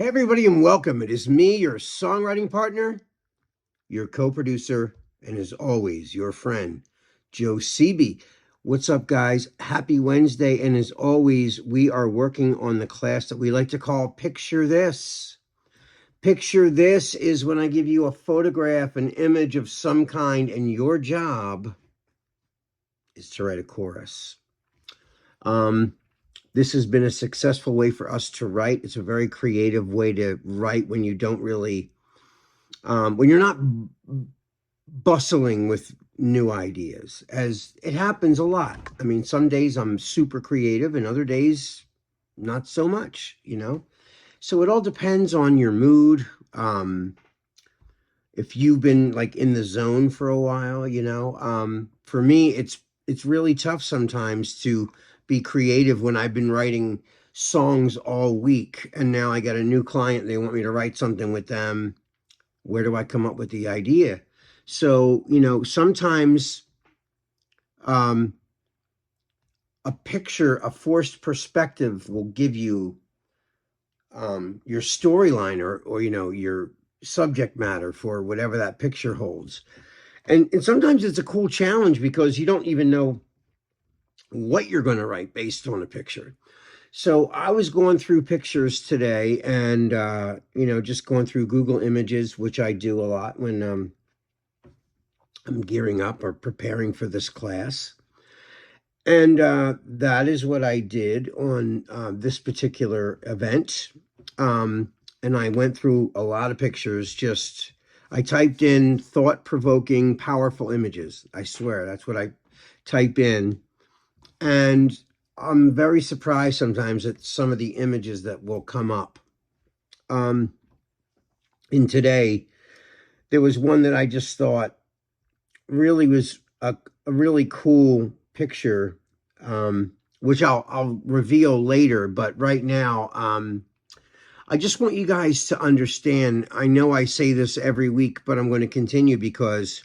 Hey, everybody, and welcome. It is me, your songwriting partner, your co-producer, and as always, your friend, Joe Sebi. What's up, guys? Happy Wednesday. And as always, we are working on the class that we like to call Picture This. Picture This is when I give you a photograph, an image of some kind, and your job is to write a chorus. This has been a successful way for us to write. It's a very creative way to write when you don't really, when you're not bustling with new ideas, as it happens a lot. I mean, some days I'm super creative and other days not so much, So it all depends on your mood. If you've been like in the zone for a while, for me, it's really tough sometimes to be creative when I've been writing songs all week and now I got a new client. They want me to write something with them. Where do I come up with the idea? So, sometimes a picture, a forced perspective will give you your storyline or your subject matter for whatever that picture holds. And sometimes it's a cool challenge because you don't even know what you're going to write based on a picture. So I was going through pictures today and, just going through Google Images, which I do a lot when I'm gearing up or preparing for this class. And that is what I did on this particular event. And I went through a lot of pictures. I typed in thought-provoking, powerful images. I swear, that's what I type in. And I'm very surprised sometimes at some of the images that will come up. In today, there was one that I just thought really was a really cool picture, which I'll reveal later. But right now, I just want you guys to understand. I know I say this every week, but I'm going to continue because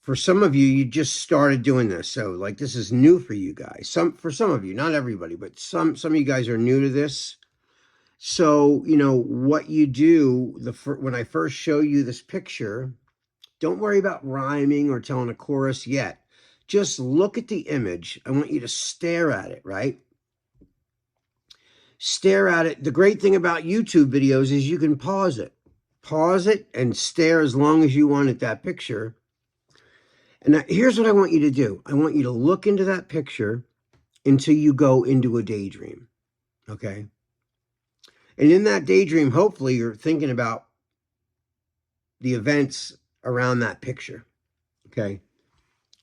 for some of you, you just started doing this. So like this is new for you guys. For some of you, not everybody, but some of you guys are new to this. So, what you do when I first show you this picture, don't worry about rhyming or telling a chorus yet. Just look at the image. I want you to stare at it, right? Stare at it. The great thing about YouTube videos is you can pause it. Pause it and stare as long as you want at that picture. And now, here's what I want you to do. I want you to look into that picture until you go into a daydream, okay? And in that daydream, hopefully you're thinking about the events around that picture, okay?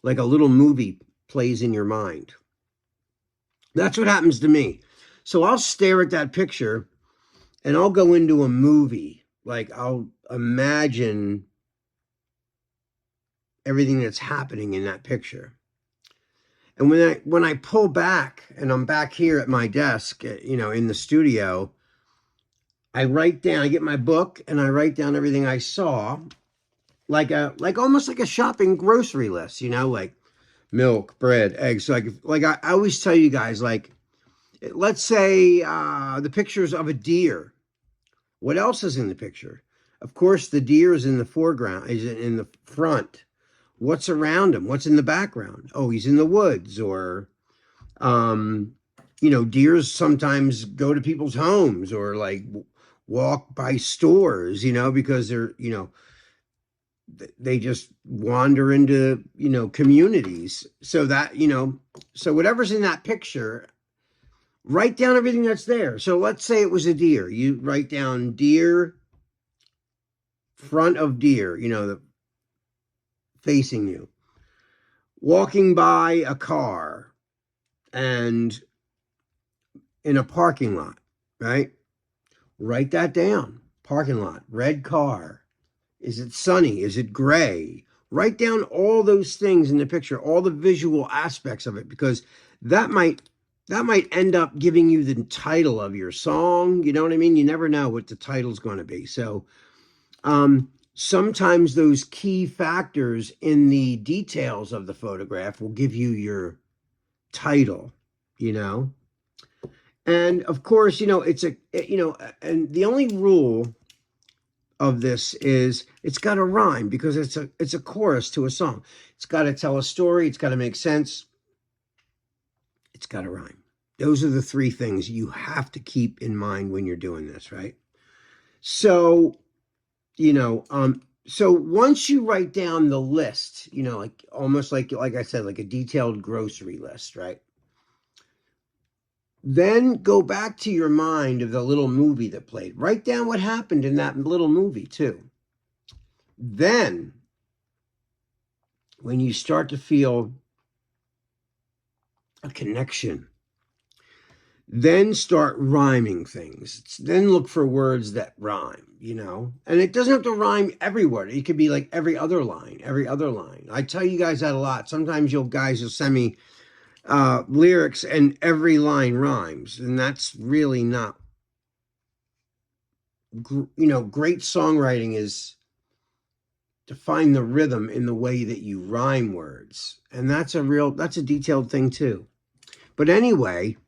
Like a little movie plays in your mind. That's what happens to me. So I'll stare at that picture and I'll go into a movie. Like I'll imagine everything that's happening in that picture. And when I pull back and I'm back here at my desk, in the studio, I get my book and I write down everything I saw, like almost like a shopping grocery list, like milk, bread, eggs. So I always tell you guys, like, let's say the pictures of a deer. What else is in the picture? Of course, the deer is in the foreground, is in the front. What's around him? What's in the background? Oh, he's in the woods. Or, deers sometimes go to people's homes or like walk by stores, because they're, they just wander into, communities. So that, so whatever's in that picture, write down everything that's there. So let's say it was a deer. You write down deer, front of deer, facing you, walking by a car and in a parking lot, right? Write that down. Parking lot, red car. Is it sunny? Is it gray? Write down all those things in the picture, all the visual aspects of it, because that might end up giving you the title of your song. You know what I mean? You never know what the title's going to be. So, sometimes those key factors in the details of the photograph will give you your title, And of course, and the only rule of this is it's got to rhyme, because it's a chorus to a song. It's got to tell a story. It's got to make sense. It's got to rhyme. Those are the three things you have to keep in mind when you're doing this, right? So, so once you write down the list, like almost like I said, like a detailed grocery list, right? Then go back to your mind of the little movie that played. Write down what happened in that little movie too. Then, when you start to feel a connection, then start rhyming things. Then look for words that rhyme, and it doesn't have to rhyme every word. It could be like every other line. I tell you guys that a lot. Sometimes you'll send me lyrics and every line rhymes, and that's really not, great songwriting is to find the rhythm in the way that you rhyme words, and that's a detailed thing too. But anyway,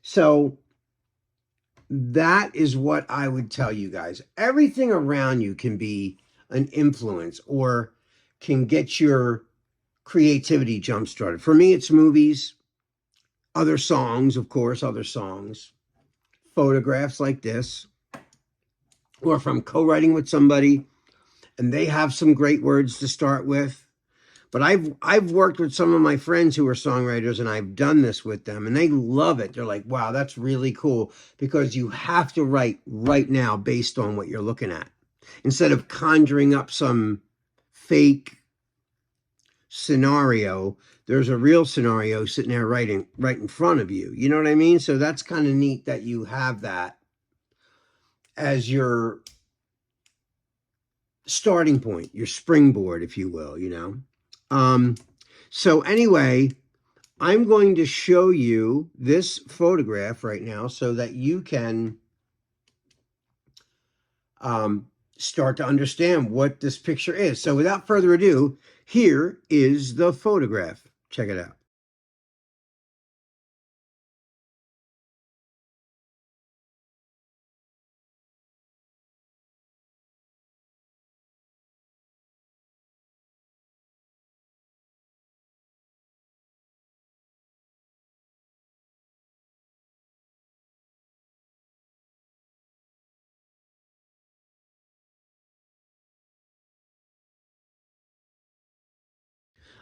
so that is what I would tell you guys. Everything around you can be an influence or can get your creativity jump started. For me, it's movies, other songs, of course, photographs like this, or if I'm co-writing with somebody and they have some great words to start with. But I've worked with some of my friends who are songwriters, and I've done this with them, and they love it. They're like, wow, that's really cool, because you have to write right now based on what you're looking at, instead of conjuring up some fake scenario. There's a real scenario sitting there right in front of you. You know what I mean? So that's kind of neat that you have that as your starting point, your springboard, if you will, So anyway, I'm going to show you this photograph right now so that you can start to understand what this picture is. So without further ado, here is the photograph. Check it out.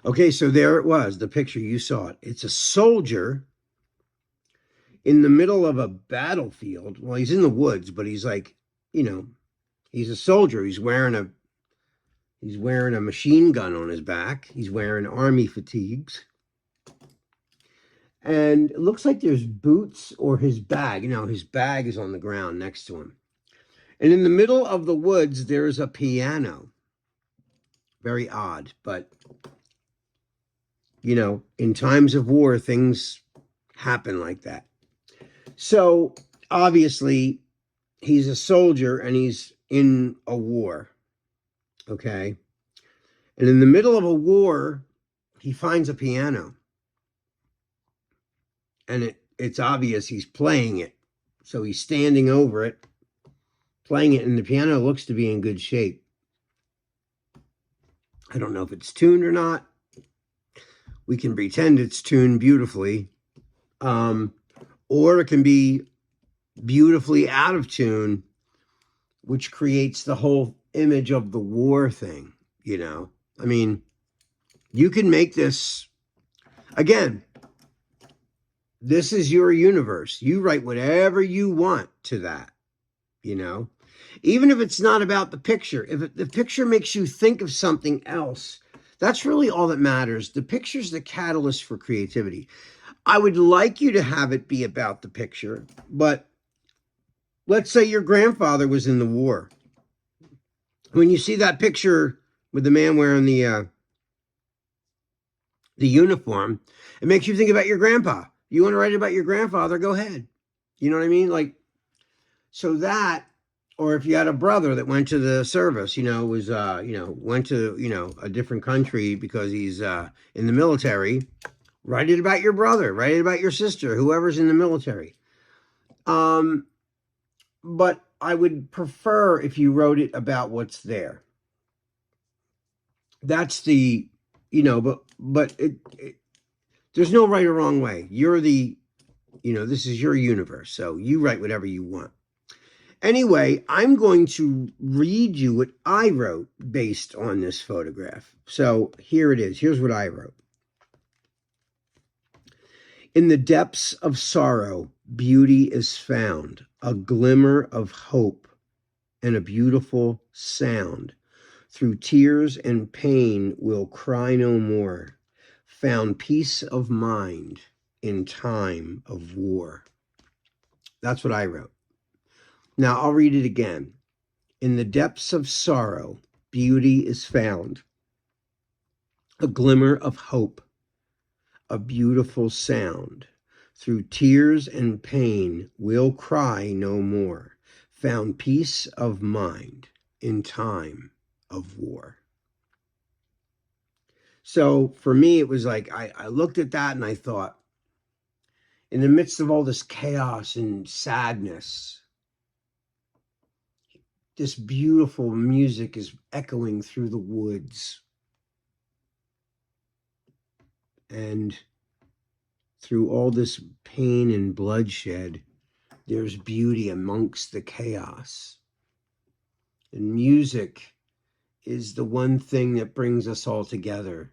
Okay, so there it was, the picture, you saw it. It's a soldier in the middle of a battlefield. Well, he's in the woods, but he's like, he's a soldier. He's wearing a machine gun on his back. He's wearing army fatigues. And it looks like there's boots or his bag. His bag is on the ground next to him. And in the middle of the woods, there's a piano. Very odd, but in times of war, things happen like that. So obviously, he's a soldier and he's in a war. Okay. And in the middle of a war, he finds a piano. And it's obvious he's playing it. So he's standing over it, playing it, and the piano looks to be in good shape. I don't know if it's tuned or not. We can pretend it's tuned beautifully. Or it can be beautifully out of tune, which creates the whole image of the war thing, I mean, you can make this, again, this is your universe. You write whatever you want to that, even if it's not about the picture. If the picture makes you think of something else, that's really all that matters. The picture's the catalyst for creativity. I would like you to have it be about the picture, but let's say your grandfather was in the war. When you see that picture with the man wearing the uniform, it makes you think about your grandpa. You want to write about your grandfather, go ahead. You know what I mean? Like, so that, or if you had a brother that went to the service, went to, a different country because he's in the military, Write it about your brother. Write it about your sister, whoever's in the military. But I would prefer if you wrote it about what's there. That's the, but there's no right or wrong way. You're the, this is your universe. So you write whatever you want. Anyway, I'm going to read you what I wrote based on this photograph. So here it is. Here's what I wrote. In the depths of sorrow, beauty is found, a glimmer of hope and a beautiful sound. Through tears and pain we'll cry no more, found peace of mind in time of war. That's what I wrote. Now I'll read it again. In the depths of sorrow, beauty is found, a glimmer of hope, a beautiful sound. Through tears and pain, we'll cry no more, found peace of mind in time of war. So for me, it was like, I looked at that and I thought, in the midst of all this chaos and sadness, this beautiful music is echoing through the woods. And through all this pain and bloodshed, there's beauty amongst the chaos. And music is the one thing that brings us all together.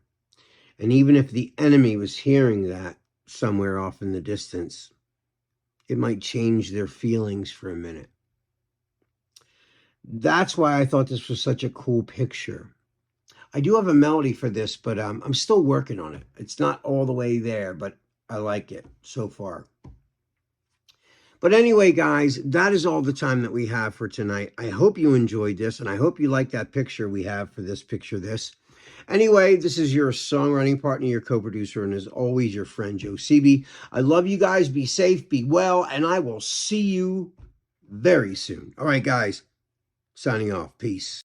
And even if the enemy was hearing that somewhere off in the distance, it might change their feelings for a minute. That's why I thought this was such a cool picture. I do have a melody for this, but I'm still working on it. It's not all the way there, but I like it so far. But anyway, guys, that is all the time that we have for tonight. I hope you enjoyed this, and I hope you like that picture we have for this picture, this. Anyway, this is your songwriting partner, your co-producer, and as always, your friend, Joe Sebi. I love you guys. Be safe, be well, and I will see you very soon. All right, guys. Signing off. Peace.